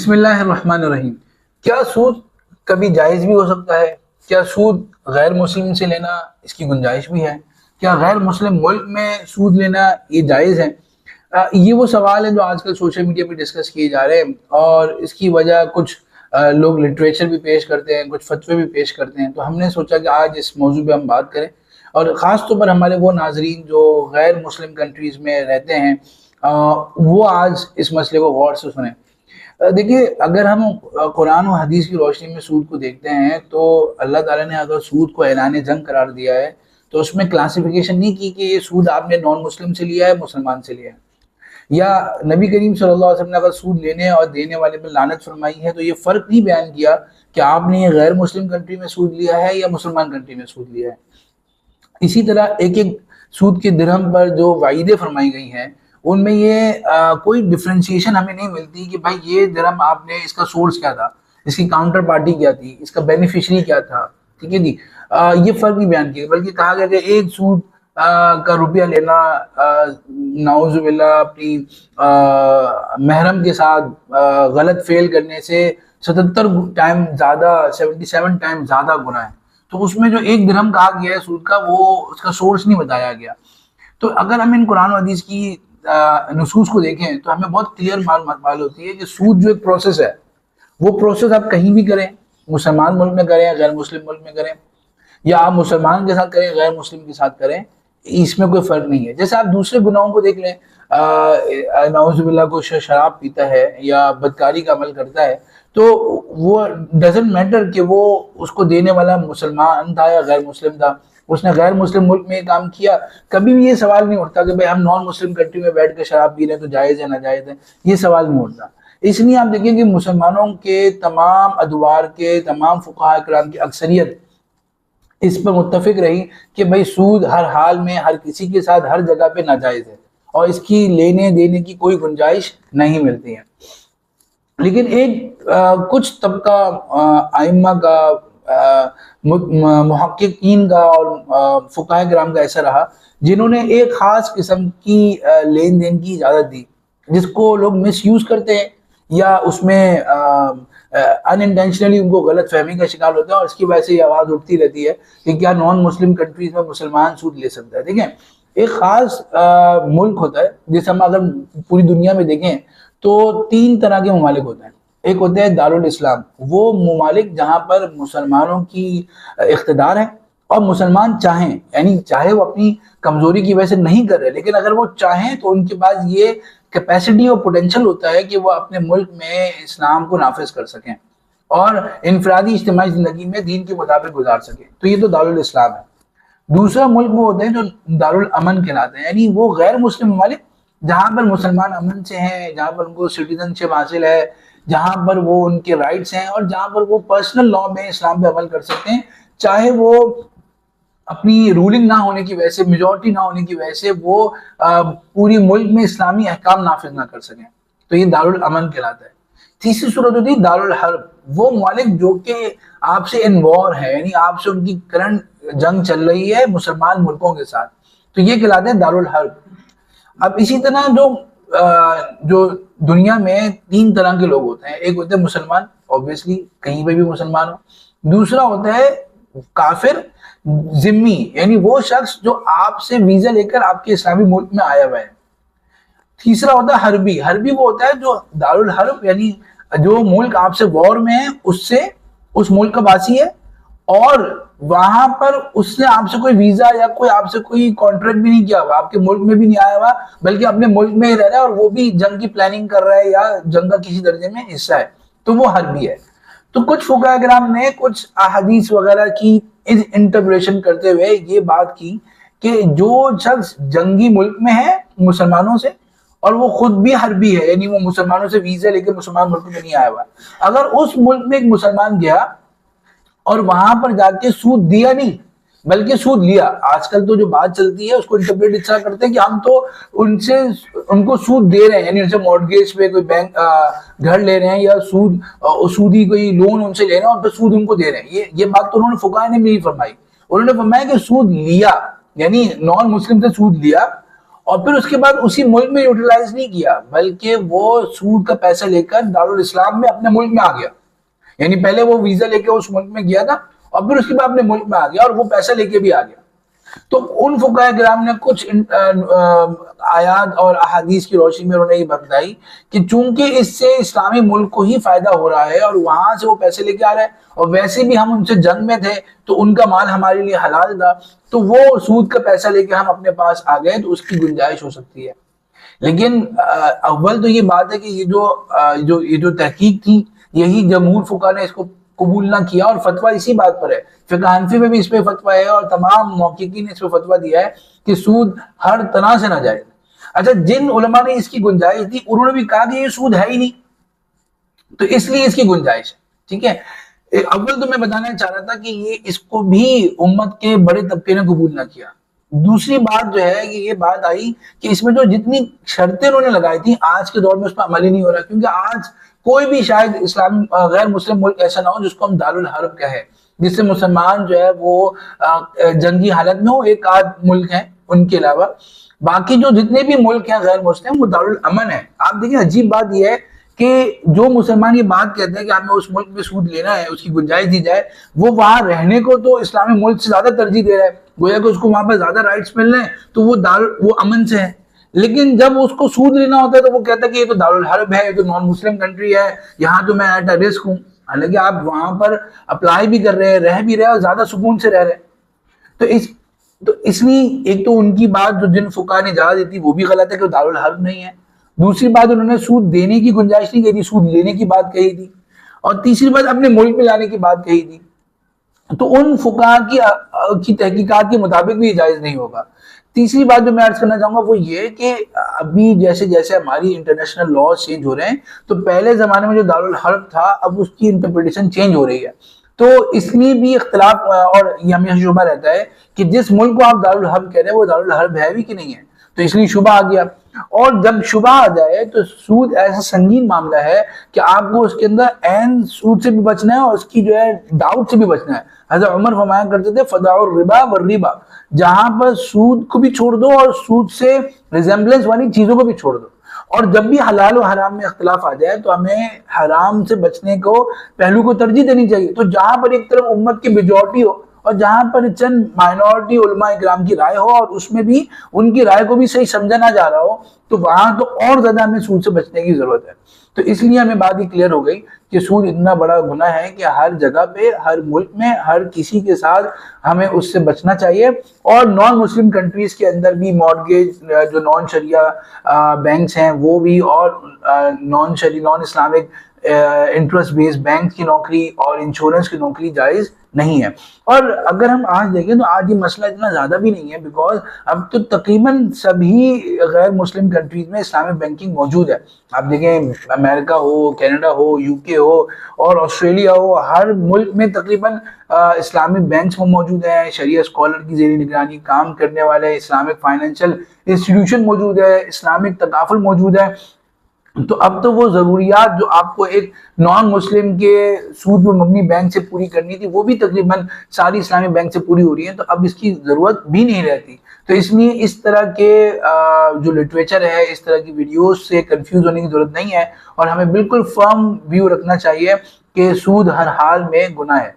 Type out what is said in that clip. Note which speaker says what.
Speaker 1: بسم اللہ الرحمن الرحیم۔ کیا سود کبھی جائز بھی ہو سکتا ہے؟ کیا سود غیر مسلم سے لینا اس کی گنجائش بھی ہے؟ کیا غیر مسلم ملک میں سود لینا یہ جائز ہے؟ یہ وہ سوال ہے جو آج کل سوشل میڈیا پہ ڈسکس کیے جا رہے ہیں، اور اس کی وجہ کچھ لوگ لٹریچر بھی پیش کرتے ہیں، کچھ فتوے بھی پیش کرتے ہیں۔ تو ہم نے سوچا کہ آج اس موضوع پہ ہم بات کریں، اور خاص طور پر ہمارے وہ ناظرین جو غیر مسلم کنٹریز میں رہتے ہیں وہ آج اس مسئلے کو غور سے سنیں۔ دیکھیے، اگر ہم قرآن و حدیث کی روشنی میں سود کو دیکھتے ہیں تو اللہ تعالیٰ نے اگر سود کو اعلان جنگ قرار دیا ہے تو اس میں کلاسیفیکیشن نہیں کی کہ یہ سود آپ نے نان مسلم سے لیا ہے، مسلمان سے لیا ہے، یا نبی کریم صلی اللہ علیہ وسلم نے اگر سود لینے اور دینے والے پہ لعنت فرمائی ہے تو یہ فرق نہیں بیان کیا کہ آپ نے یہ غیر مسلم کنٹری میں سود لیا ہے یا مسلمان کنٹری میں سود لیا ہے۔ اسی طرح ایک ایک سود کے درہم پر جو وعیدیں فرمائی گئی ہیں ان میں یہ کوئی ڈفرینسیشن ہمیں نہیں ملتی کہ بھائی یہ درہم آپ نے، اس کا سورس کیا تھا، اس کی کاؤنٹر پارٹی کیا تھی، اس کا بینیفیشری کیا تھا، ٹھیک ہے جی۔ یہ فرق نہیں بیان کیا، بلکہ کہا گیا کہ ایک سود کا روپیہ لینا نعوذ باللہ اپنی محرم کے ساتھ غلط فعل کرنے سے 77 ٹائم زیادہ، 77 ٹائم زیادہ گناہ ہے۔ تو اس میں جو ایک درہم کہا گیا ہے سود کا، وہ اس کا سورس نہیں بتایا گیا۔ تو اگر ہم ان قرآن و حدیث کی نصوص کو دیکھیں تو ہمیں بہت کلیئر معلوم ہوتی ہے کہ سود جو ایک پروسیس ہے، وہ پروسیس آپ کہیں بھی کریں، مسلمان ملک میں کریں، غیر مسلم ملک میں کریں، یا آپ مسلمان کے ساتھ کریں، غیر مسلم کے ساتھ کریں، اس میں کوئی فرق نہیں ہے۔ جیسے آپ دوسرے گناہوں کو دیکھ لیں، نعوذ باللہ کوئی شراب پیتا ہے یا بدکاری کا عمل کرتا ہے تو وہ ڈزنٹ میٹر کہ وہ اس کو دینے والا مسلمان تھا یا غیر مسلم تھا، اس نے غیر مسلم ملک میں یہ کام کیا، کبھی بھی یہ سوال نہیں اٹھتا کہ بھئی ہم نان مسلم کنٹری میں بیٹھ کے شراب پی رہے ہیں تو جائز ہے ناجائز ہے، یہ سوال نہیں اٹھتا۔ اس لیے آپ دیکھیں کہ مسلمانوں کے تمام ادوار کے تمام فقہاء کرام کی اکثریت اس پر متفق رہی کہ بھئی سود ہر حال میں ہر کسی کے ساتھ ہر جگہ پہ ناجائز ہے، اور اس کی لینے دینے کی کوئی گنجائش نہیں ملتی ہے۔ لیکن ایک کچھ طبقہ ائمہ کا، محققین کا اور فقہاء کرام کا ایسا رہا جنہوں نے ایک خاص قسم کی لین دین کی اجازت دی، جس کو لوگ مس یوز کرتے ہیں یا اس میں ان انٹینشنلی ان کو غلط فہمی کا شکار ہوتا ہے، اور اس کی وجہ سے یہ آواز اٹھتی رہتی ہے کہ کیا نان مسلم کنٹریز میں مسلمان سود لے سکتا ہے۔ دیکھیں، ایک خاص ملک ہوتا ہے، جیسے ہم اگر پوری دنیا میں دیکھیں تو 3 طرح کے ممالک ہوتے ہیں۔ ایک ہوتے ہیں دارالاسلام، وہ ممالک جہاں پر مسلمانوں کی اقتدار ہے اور مسلمان چاہیں، یعنی چاہے وہ اپنی کمزوری کی وجہ سے نہیں کر رہے، لیکن اگر وہ چاہیں تو ان کے پاس یہ کیپیسٹی اور پوٹینشل ہوتا ہے کہ وہ اپنے ملک میں اسلام کو نافذ کر سکیں اور انفرادی اجتماعی زندگی میں دین کے مطابق گزار سکیں۔ تو یہ تو دارالاسلام ہے۔ دوسرا ملک وہ ہوتے ہیں جو دارالامن کہلاتے ہیں، یعنی وہ غیر مسلم ممالک جہاں پر مسلمان امن سے ہیں، جہاں پر ان کو سٹیزن شپ حاصل ہے، جہاں پر وہ ان کے رائٹس ہیں، اور جہاں پر وہ پرسنل لا میں اسلام پہ عمل کر سکتے ہیں، چاہے وہ اپنی رولنگ نہ ہونے کی وجہ سے، میجورٹی نہ ہونے کی وجہ سے وہ پوری ملک میں اسلامی احکام نافذ نہ کر سکیں۔ تو یہ دارالامن کہلاتا ہے۔ تیسری صورت ہوتی ہے دارالحرب، وہ ممالک جو کہ آپ سے ان وار ہے، یعنی آپ سے ان کی کرنٹ جنگ چل رہی ہے مسلمان ملکوں کے ساتھ، تو یہ کہلاتے ہیں دارالحرب۔ اب اسی طرح جو دنیا میں 3 طرح کے لوگ ہوتے ہیں، ایک ہوتے ہیں مسلمان، اوبویسلی کہیں پہ بھی مسلمان ہو، دوسرا ہوتا ہے کافر ذمی، یعنی وہ شخص جو آپ سے ویزا لے کر آپ کے اسلامی ملک میں آیا ہوا ہے، تیسرا ہوتا ہے حربی، حربی وہ ہوتا ہے جو دارالحرب، یعنی جو ملک آپ سے وار میں ہے اس ملک کا باسی ہے، اور وہاں پر اس نے آپ سے کوئی ویزا یا کوئی آپ سے کوئی کانٹریکٹ بھی نہیں کیا ہوا، آپ کے ملک میں بھی نہیں آیا ہوا، بلکہ اپنے ملک میں ہی رہ رہا ہے، اور وہ بھی جنگ کی پلاننگ کر رہا ہے یا جنگ کا کسی درجے میں حصہ ہے، تو وہ حربی ہے۔ تو کچھ فقہاء کرام نے کچھ احادیث وغیرہ کی انٹرپریشن کرتے ہوئے یہ بات کی کہ جو شخص جنگی ملک میں ہے مسلمانوں سے اور وہ خود بھی حربی ہے، یعنی وہ مسلمانوں سے ویزا لے کے مسلمان ملک میں نہیں آیا ہوا، اگر اس ملک میں ایک مسلمان گیا اور وہاں پر جا کے سود دیا نہیں بلکہ سود لیا، آج کل تو جو بات چلتی ہے اس کو انٹرپریٹ اس طرح کرتے ہیں کہ ہم تو ان کو سود دے رہے ہیں، یعنی ان سے مارگیج پہ کوئی بینک گھر لے رہے ہیں یا سودی کوئی لون ان سے لے رہے ہیں اور پھر سود ان کو دے رہے ہیں۔ یہ بات تو انہوں نے فقہاء نے نہیں فرمائی، انہوں نے فرمایا کہ سود لیا، یعنی نان مسلم سے سود لیا اور پھر اس کے بعد اسی ملک میں یوٹیلائز نہیں کیا بلکہ وہ سود کا پیسہ لے کر دارالاسلام میں اپنے ملک میں آ گیا. یعنی پہلے وہ ویزا لے کے اس ملک میں گیا تھا اور پھر اس کے بعد اپنے ملک میں آ گیا اور وہ پیسہ لے کے بھی آ گیا. تو ان فقہاء کرام نے کچھ آیات اور احادیث کی روشنی میں انہوں نے یہ بتائی کہ چونکہ اس سے اسلامی ملک کو ہی فائدہ ہو رہا ہے اور وہاں سے وہ پیسے لے کے آ رہے ہیں اور ویسے بھی ہم ان سے جنگ میں تھے تو ان کا مال ہمارے لیے حلال تھا, تو وہ سود کا پیسہ لے کے ہم اپنے پاس آ گئے تو اس کی گنجائش ہو سکتی ہے. لیکن اول تو یہ بات ہے کہ یہ جو تحقیق تھی یہی جمہور فقہاء نے اس کو قبول نہ کیا اور فتویٰ اسی بات پر ہے. فقہ حنفی میں بھی اس پہ فتویٰ ہے اور تمام محققین نے اس پہ فتویٰ دیا ہے کہ سود ہر طرح سے ناجائز ہے. اچھا, جن علماء نے اس کی گنجائش دی انہوں نے بھی کہا کہ یہ سود ہے ہی نہیں تو اس لیے اس کی گنجائش ہے. ٹھیک ہے, اول تو میں بتانا چاہ رہا تھا کہ یہ اس کو بھی امت کے بڑے طبقے نے قبول نہ کیا. دوسری بات جو ہے کہ یہ بات آئی کہ اس میں جو جتنی شرطیں انہوں نے لگائی تھی آج کے دور میں اس پر عمل ہی نہیں ہو رہا, کیونکہ آج کوئی بھی شاید اسلام غیر مسلم ملک ایسا نہ ہو جس کو ہم دارالحرب کہیں, جس سے مسلمان جو ہے وہ جنگی حالت میں ہو. ایک آدھ ملک ہیں ان کے علاوہ باقی جو جتنے بھی ملک ہیں غیر مسلم وہ دارالامن ہے. آپ دیکھیں عجیب بات یہ ہے کہ جو مسلمان یہ بات کہتے ہیں کہ ہمیں اس ملک میں سود لینا ہے, اس کی گنجائش دی جائے, وہ وہاں رہنے کو تو اسلامی ملک سے زیادہ ترجیح دے رہا ہے, گویا کہ اس کو وہاں پر زیادہ رائٹس مل رہے ہیں تو وہ امن سے ہے. لیکن جب اس کو سود لینا ہوتا ہے تو وہ کہتا ہے کہ یہ تو دارالحرب ہے, یہ تو نان مسلم کنٹری ہے, یہاں تو میں ایٹ رسک ہوں. حالانکہ آپ وہاں پر اپلائی بھی کر رہے ہیں, رہ بھی رہے اور زیادہ سکون سے رہ رہے ہیں. تو اس لیے ایک تو ان کی بات جو جن فقہاء نے اجازت دی تھی وہ بھی غلط ہے کہ دارالحرب نہیں ہے. دوسری بات انہوں نے سود دینے کی گنجائش نہیں کہی تھی, سود لینے کی بات کہی تھی. اور تیسری بات اپنے ملک میں لانے کی بات کہی تھی. تو ان فقہاء کی تحقیقات کے مطابق بھی جائز نہیں ہوگا. تیسری بات جو میں عرض کرنا چاہوں گا وہ یہ کہ ابھی جیسے جیسے ہماری انٹرنیشنل لاز چینج ہو رہے ہیں تو پہلے زمانے میں جو دارالحرب تھا اب اس کی انٹرپریٹیشن چینج ہو رہی ہے, تو اس لیے بھی اختلاف اور یہ ہمیشہ شبہ رہتا ہے کہ جس ملک کو آپ دارالحرب کہہ رہے ہیں وہ دارالحرب ہے بھی کہ نہیں ہے, تو اس لیے شبہ آ گیا. اور جب شبہ آ جائے تو سود ایسا سنگین معاملہ ہے کہ آپ کو اس کے اندر عین سود سے بھی بچنا ہے اور اس کی جو ہے ڈاؤٹ سے بھی بچنا ہے. حضرت عمر فرمایا کرتے تھے فدعوا الربا والربا, جہاں پر سود کو بھی چھوڑ دو اور سود سے ریزمبلنس والی چیزوں کو بھی چھوڑ دو. اور جب بھی حلال و حرام میں اختلاف آ جائے تو ہمیں حرام سے بچنے کو پہلو کو ترجیح دینی چاہیے. تو جہاں پر ایک طرف امت کی میجورٹی ہو اور جہاں پر چند مائنورٹی علماء اکرام کی رائے ہو اور اس میں بھی ان کی رائے کو بھی صحیح سمجھا نہ جا رہا ہو تو وہاں تو اور زیادہ ہمیں سود سے بچنے کی ضرورت ہے. تو اس لیے ہمیں بات یہ کلیئر ہو گئی کہ سود اتنا بڑا گناہ ہے کہ ہر جگہ پہ ہر ملک میں ہر کسی کے ساتھ ہمیں اس سے بچنا چاہیے. اور نان مسلم کنٹریز کے اندر بھی مارگیج جو نان شریعہ بینکس ہیں وہ بھی اور نان اسلامک انٹرسٹ بیس بینک کی نوکری اور انشورنس کی نوکری جائز نہیں ہے. اور اگر ہم آج دیکھیں تو آج یہ مسئلہ اتنا زیادہ بھی نہیں ہے بیکاز اب تو تقریباً سبھی غیر مسلم کنٹریز میں اسلامک بینکنگ موجود ہے. آپ دیکھیں امریکہ ہو, کینیڈا ہو, یو کے ہو اور آسٹریلیا ہو, ہر ملک میں تقریباً اسلامک بینکس موجود ہیں, شریعہ اسکالر کی زیر نگرانی کام کرنے والے اسلامک فائنینشیل انسٹیٹیوشن موجود ہے, اسلامک تکافل موجود ہے. تو اب تو وہ ضروریات جو آپ کو ایک نان مسلم کے سود پر مبنی بینک سے پوری کرنی تھی وہ بھی تقریباً ساری اسلامی بینک سے پوری ہو رہی ہیں, تو اب اس کی ضرورت بھی نہیں رہتی. تو اس لیے اس طرح کے جو لٹریچر ہے, اس طرح کی ویڈیوز سے کنفیوز ہونے کی ضرورت نہیں ہے اور ہمیں بالکل فرم ویو رکھنا چاہیے کہ سود ہر حال میں گناہ ہے.